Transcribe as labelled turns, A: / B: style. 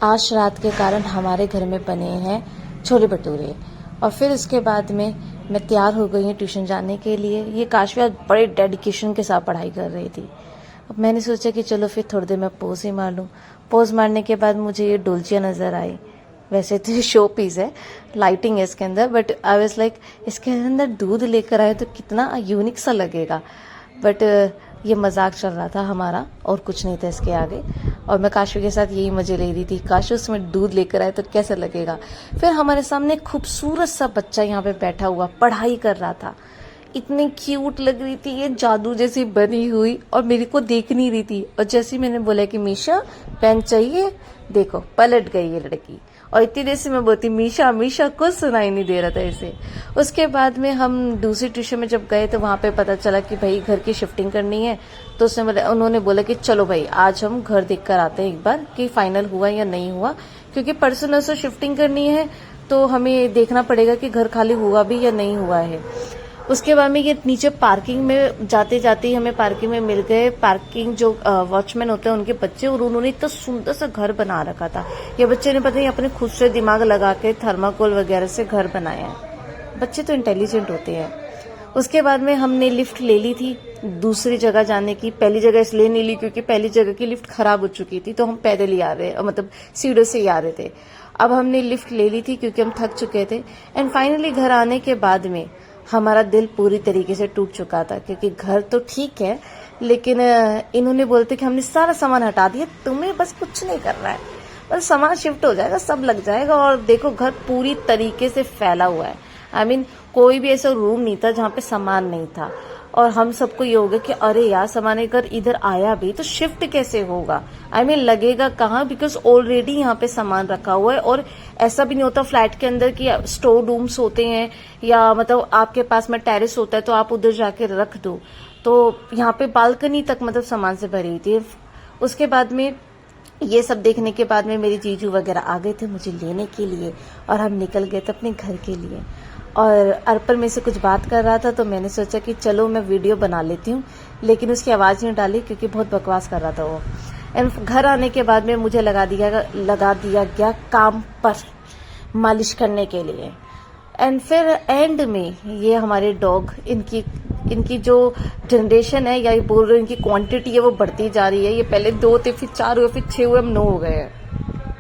A: आज रात के कारण हमारे घर में बने हैं छोले भटूरे। और फिर उसके बाद में मैं तैयार हो गई हूँ ट्यूशन जाने के लिए। ये काशवी आज बड़े डेडिकेशन के साथ पढ़ाई कर रही थी। अब मैंने सोचा कि चलो फिर थोड़ी देर मैं पोज ही मार लूँ। पोज मारने के बाद मुझे ये डोलचिया नज़र आई। वैसे तो ये शो पीस है, लाइटिंग है इसके अंदर, बट आई वाज लाइक इसके अंदर दूध लेकर आए तो कितना यूनिक सा लगेगा। बट ये मजाक चल रहा था हमारा और कुछ नहीं था इसके आगे। और मैं काशवी के साथ यही मजे ले रही थी, काश उसमें दूध लेकर आए तो कैसा लगेगा। फिर हमारे सामने खूबसूरत सा बच्चा यहाँ पे बैठा हुआ पढ़ाई कर रहा था। इतनी क्यूट लग रही थी, ये जादू जैसी बनी हुई, और मेरे को देख नहीं रही थी। और जैसे ही मैंने बोला कि मीशा पेन चाहिए, देखो पलट गई ये लड़की। और इतनी देर से मैं बोलती मीशा मीशा, कुछ सुनाई नहीं दे रहा था इसे। उसके बाद में हम दूसरी ट्यूशन में जब गए तो वहाँ पे पता चला कि भाई घर की शिफ्टिंग करनी है। तो उन्होंने बोला कि चलो भाई आज हम घर देख कर आते हैं एक बार कि फाइनल हुआ या नहीं हुआ, क्योंकि परसों नरसों शिफ्टिंग करनी है तो हमें देखना पड़ेगा कि घर खाली हुआ भी या नहीं हुआ है। उसके बाद में ये नीचे पार्किंग में जाते जाते ही हमें पार्किंग में मिल गए पार्किंग जो वॉचमैन होते हैं उनके बच्चे, और उन्होंने इतना सुंदर सा घर बना रखा था। ये बच्चे ने पता नहीं अपने खुद से दिमाग लगा के थर्माकोल वगैरह से घर बनाया है। बच्चे तो इंटेलिजेंट होते हैं। उसके बाद में हमने लिफ्ट ले ली थी दूसरी जगह जाने की। पहली जगह इसलिए नहीं ली क्योंकि पहली जगह की लिफ्ट खराब हो चुकी थी, तो हम पैदल ही आ रहे, मतलब सीढ़ियों से ही आ रहे थे। अब हमने लिफ्ट ले ली थी क्योंकि हम थक चुके थे। एंड फाइनली घर आने के बाद में हमारा दिल पूरी तरीके से टूट चुका था, क्योंकि घर तो ठीक है लेकिन इन्होंने बोलते कि हमने सारा सामान हटा दिया, तुम्हें बस कुछ नहीं करना है, बस सामान शिफ्ट हो जाएगा, सब लग जाएगा। और देखो घर पूरी तरीके से फैला हुआ है। आई मीन कोई भी ऐसा रूम नहीं था जहाँ पे सामान नहीं था। और हम सबको ये हो गया कि अरे यार सामान अगर इधर आया भी तो शिफ्ट कैसे होगा, आई मीन लगेगा कहाँ, बिकॉज ऑलरेडी यहाँ पे सामान रखा हुआ है। और ऐसा भी नहीं होता फ्लैट के अंदर कि स्टोर रूम्स होते हैं या मतलब आपके पास में टेरेस होता है तो आप उधर जाके रख दो। तो यहाँ पे बालकनी तक मतलब सामान से भरी हुई थी। उसके बाद में ये सब देखने के बाद में मेरी जीजू वगैरह आ गए थे मुझे लेने के लिए, और हम निकल गए थे अपने घर के लिए। और अर्पल में से कुछ बात कर रहा था तो मैंने सोचा कि चलो मैं वीडियो बना लेती हूँ, लेकिन उसकी आवाज़ नहीं डाली क्योंकि बहुत बकवास कर रहा था वो। एंड घर आने के बाद में मुझे लगा दिया गया काम पर मालिश करने के लिए। एंड फिर एंड में ये हमारे डॉग, इनकी जो जनरेशन है या ये बोल रहे हैं इनकी क्वांटिटी है वो बढ़ती जा रही है। ये पहले 2 थे, फिर 4 हुए, फिर 6 हुए, हम 9 हो गए हैं।